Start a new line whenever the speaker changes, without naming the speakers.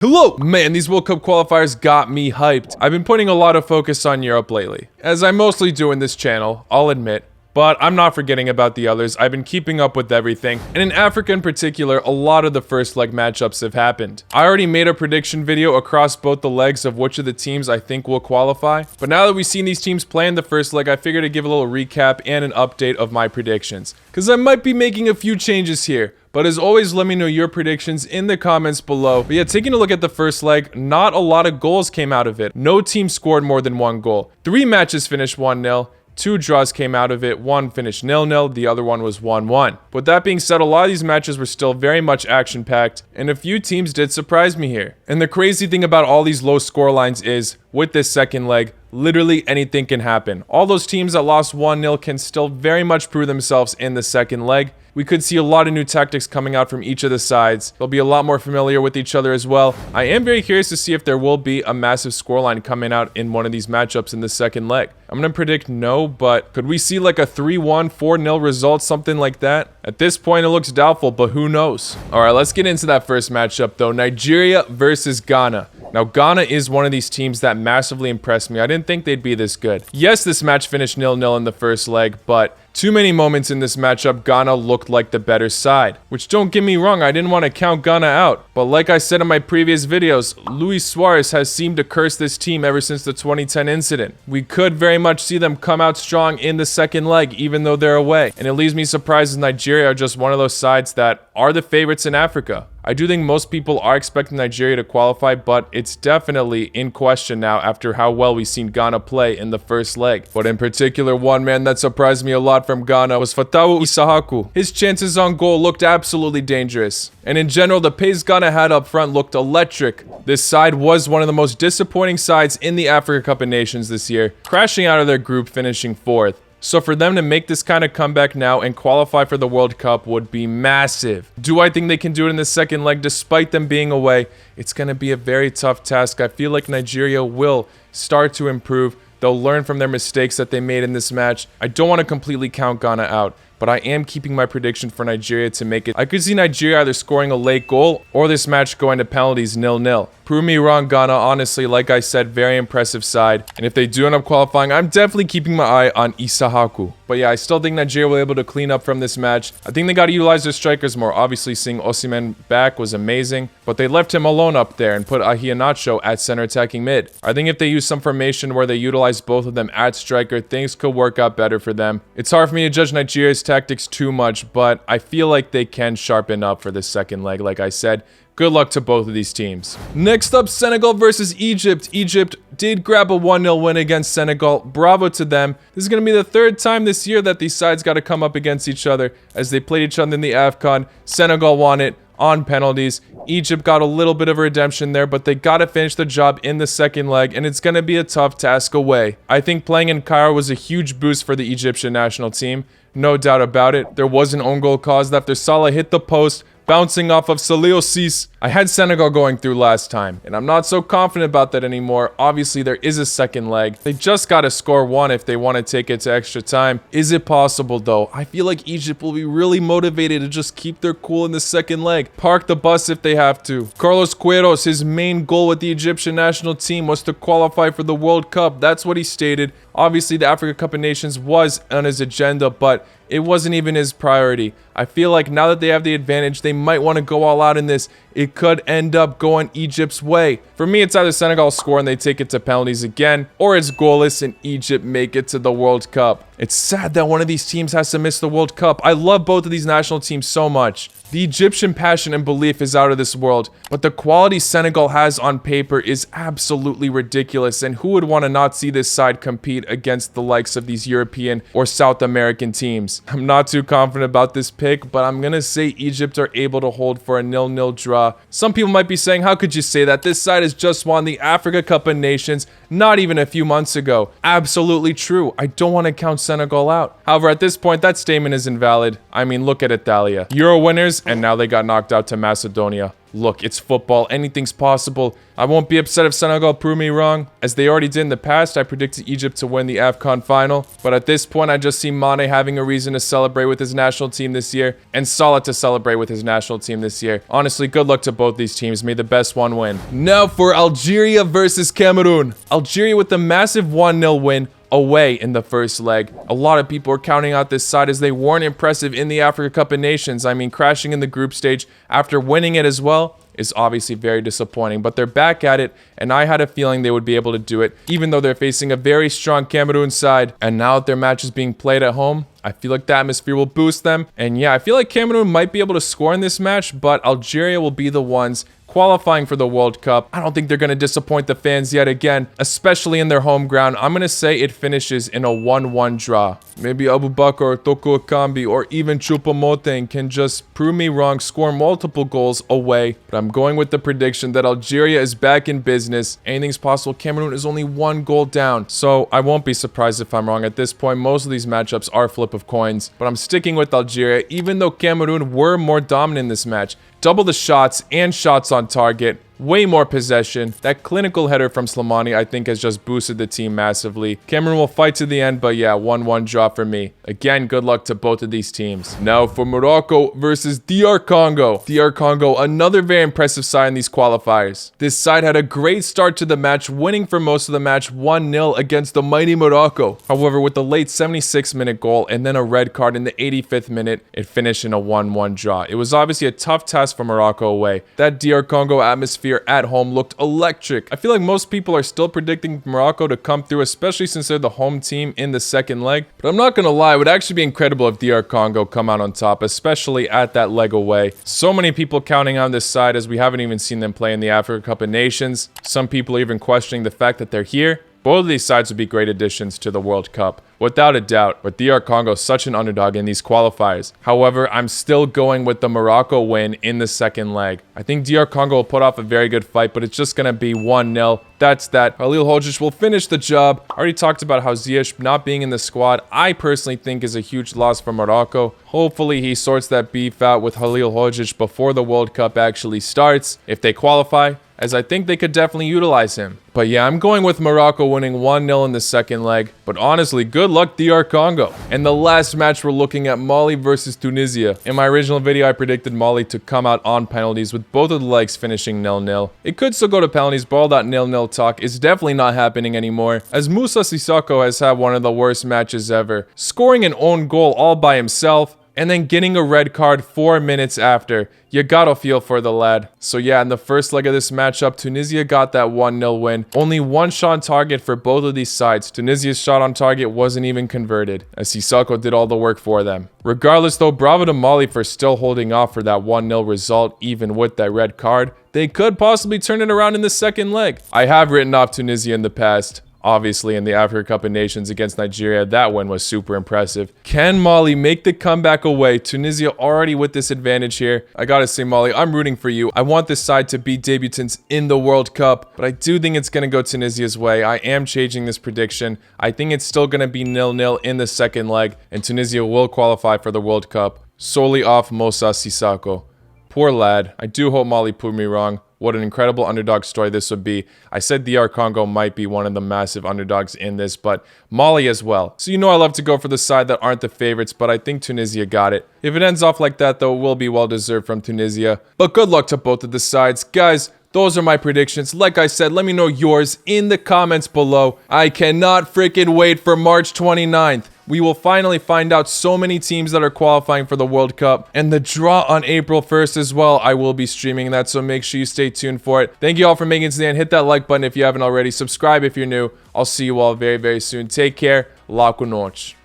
Hello! Man, these World Cup qualifiers got me hyped. I've been putting a lot of focus on Europe lately, as I mostly do in this channel, I'll admit. But I'm not forgetting about the others. I've been keeping up with everything, and in Africa in particular, a lot of the first leg matchups have happened. I already made a prediction video across both the legs of which of the teams I think will qualify, but now that we've seen these teams play in the first leg, I figured to give a little recap and an update of my predictions, because I might be making a few changes here. But as always, let me know your predictions in the comments below. But yeah, taking a look at the first leg, not a lot of goals came out of it. No team scored more than one goal. 3 matches finished 1-0. 2 draws came out of it, 1 finished 0-0, the other one was 1-1. But that being said, a lot of these matches were still very much action-packed, and a few teams did surprise me here. And the crazy thing about all these low score lines is, with this second leg, literally anything can happen. All those teams that lost 1-0 can still very much prove themselves in the second leg. We could see a lot of new tactics coming out from each of the sides. They'll be a lot more familiar with each other as well. I am very curious to see if there will be a massive scoreline coming out in one of these matchups in the second leg. I'm going to predict no, but could we see like a 3-1, 4-0 result, something like that? At this point, it looks doubtful, but who knows? All right, let's get into that first matchup though. Nigeria versus Ghana. Now, Ghana is one of these teams that massively impressed me. I didn't think they'd be this good. Yes, this match finished 0-0 in the first leg, but too many moments in this matchup, Ghana looked like the better side. Which, don't get me wrong, I didn't want to count Ghana out. But like I said in my previous videos, Luis Suarez has seemed to curse this team ever since the 2010 incident. We could very much see them come out strong in the second leg, even though they're away. And it leaves me surprised as Nigeria are just one of those sides that are the favorites in Africa. I do think most people are expecting Nigeria to qualify, but it's definitely in question now after how well we've seen Ghana play in the first leg. But in particular, one man that surprised me a lot from Ghana was Fatawu Issahaku. His chances on goal looked absolutely dangerous. And in general, the pace Ghana had up front looked electric. This side was one of the most disappointing sides in the Africa Cup of Nations this year, crashing out of their group, finishing 4th. So for them to make this kind of comeback now and qualify for the World Cup would be massive. Do I think they can do it in the second leg despite them being away? It's going to be a very tough task. I feel like Nigeria will start to improve. They'll learn from their mistakes that they made in this match. I don't want to completely count Ghana out, but I am keeping my prediction for Nigeria to make it. I could see Nigeria either scoring a late goal or this match going to penalties 0-0. Prove me wrong, Ghana. Honestly, like I said, very impressive side. And if they do end up qualifying, I'm definitely keeping my eye on Issahaku. But yeah, I still think Nigeria will be able to clean up from this match. I think they got to utilize their strikers more. Obviously, seeing Osimhen back was amazing, but they left him alone up there and put Ahianacho at center attacking mid. I think if they use some formation where they utilize both of them at striker, things could work out better for them. It's hard for me to judge Nigeria's tactics too much, but I feel like they can sharpen up for the second leg, like I said. Good luck to both of these teams. Next up, Senegal versus Egypt. Egypt did grab a 1-0 win against Senegal. Bravo to them. This is going to be the 3rd time this year that these sides got to come up against each other as they played each other in the AFCON. Senegal won it on penalties. Egypt got a little bit of a redemption there, but they got to finish the job in the second leg, and it's going to be a tough task away. I think playing in Cairo was a huge boost for the Egyptian national team. No doubt about it. There was an own goal caused after Salah hit the post, bouncing off of Salih Cis. I had Senegal going through last time, and I'm not so confident about that anymore. Obviously, there is a second leg. They just got to score 1 if they want to take it to extra time. Is it possible, though? I feel like Egypt will be really motivated to just keep their cool in the second leg. Park the bus if they have to. Carlos Queiroz, his main goal with the Egyptian national team was to qualify for the World Cup. That's what he stated. Obviously, the Africa Cup of Nations was on his agenda, but it wasn't even his priority. I feel like now that they have the advantage, they might want to go all out in this. It could end up going Egypt's way. For me, it's either Senegal score and they take it to penalties again, or it's goalless and Egypt make it to the World Cup. It's sad that one of these teams has to miss the World Cup. I love both of these national teams so much. The Egyptian passion and belief is out of this world, but the quality Senegal has on paper is absolutely ridiculous, and who would want to not see this side compete against the likes of these European or South American teams? I'm not too confident about this pick, but I'm going to say Egypt are able to hold for a 0-0 draw. Some people might be saying, how could you say that? This side has just won the Africa Cup of Nations not even a few months ago. Absolutely true. I don't want to count Senegal out. However, at this point, that statement is invalid. I mean, look at Italia. Euro winners, and now they got knocked out to Macedonia. Look, it's football. Anything's possible. I won't be upset if Senegal prove me wrong. As they already did in the past, I predicted Egypt to win the AFCON final. But at this point, I just see Mane having a reason to celebrate with his national team this year, and Salah to celebrate with his national team this year. Honestly, good luck to both these teams. May the best one win. Now for Algeria versus Cameroon. Algeria with a massive 1-0 win away in the first leg. A lot of people are counting out this side as they weren't impressive in the Africa Cup of Nations. I mean, crashing in the group stage after winning it as well is obviously very disappointing, but they're back at it, and I had a feeling they would be able to do it, even though they're facing a very strong Cameroon side. And now that their match is being played at home, I feel like the atmosphere will boost them. And yeah, I feel like Cameroon might be able to score in this match, but Algeria will be the ones qualifying for the World Cup. I don't think they're going to disappoint the fans yet again, especially in their home ground. I'm going to say it finishes in a 1-1 draw. Maybe Abubakar or Toko Ekambi or even Choupo-Moting can just prove me wrong, score multiple goals away. But I'm going with the prediction that Algeria is back in business. Anything's possible. Cameroon is only 1 goal down, so I won't be surprised if I'm wrong at this point. Most of these matchups are flip of coins, but I'm sticking with Algeria, even though Cameroon were more dominant in this match. Double the shots and shots on target. Way more possession. That clinical header from Slimani, I think, has just boosted the team massively. Cameroon will fight to the end, but yeah, 1-1 draw for me. Again, good luck to both of these teams. Now for Morocco versus DR Congo. DR Congo, another very impressive side in these qualifiers. This side had a great start to the match, winning for most of the match 1-0 against the mighty Morocco. However, with the late 76-minute goal and then a red card in the 85th minute, it finished in a 1-1 draw. It was obviously a tough task for Morocco away. That DR Congo atmosphere at home looked electric. I feel like most people are still predicting Morocco to come through, especially since they're the home team in the second leg. But I'm not gonna lie, it would actually be incredible if DR Congo come out on top, especially at that leg away. So many people counting on this side as we haven't even seen them play in the Africa Cup of Nations. Some people are even questioning the fact that they're here. Both of these sides would be great additions to the World Cup, without a doubt, but DR Congo is such an underdog in these qualifiers. However, I'm still going with the Morocco win in the second leg. I think DR Congo will put off a very good fight, but it's just going to be 1-0. That's that. Halil Hodzic will finish the job. I already talked about how Ziyech not being in the squad, I personally think is a huge loss for Morocco. Hopefully he sorts that beef out with Halil Hodzic before the World Cup actually starts, if they qualify, as I think they could definitely utilize him. But yeah, I'm going with Morocco winning 1-0 in the second leg. But honestly, good luck DR Congo. And the last match, we're looking at Mali versus Tunisia. In my original video, I predicted Mali to come out on penalties, with both of the legs finishing 0-0. It could still go to penalties, but all that 0-0 talk is definitely not happening anymore, as Moussa Sissoko has had one of the worst matches ever, scoring an own goal all by himself, and then getting a red card 4 minutes after. You gotta feel for the lad. So yeah, in the first leg of this matchup, Tunisia got that 1-0 win. Only one shot on target for both of these sides. Tunisia's shot on target wasn't even converted, as Sissoko did all the work for them. Regardless though, bravo to Mali for still holding off for that 1-0 result, even with that red card. They could possibly turn it around in the second leg. I have written off Tunisia in the past. Obviously, in the Africa Cup of Nations against Nigeria, that win was super impressive. Can Mali make the comeback away? Tunisia already with this advantage here. I gotta say, Mali, I'm rooting for you. I want this side to be debutants in the World Cup, but I do think it's gonna go Tunisia's way. I am changing this prediction. I think it's still gonna be 0-0 in the second leg, and Tunisia will qualify for the World Cup, solely off Moussa Sissoko. Poor lad. I do hope Mali proved me wrong. What an incredible underdog story this would be. I said DR Congo might be one of the massive underdogs in this, but Mali as well. So you know I love to go for the side that aren't the favorites, but I think Tunisia got it. If it ends off like that, though, it will be well-deserved from Tunisia. But good luck to both of the sides. Guys, those are my predictions. Like I said, let me know yours in the comments below. I cannot freaking wait for March 29th. We will finally find out so many teams that are qualifying for the World Cup, and the draw on April 1st as well. I will be streaming that, so make sure you stay tuned for it. Thank you all for making it to the end. Hit that like button if you haven't already. Subscribe if you're new. I'll see you all very, very soon. Take care. La noche.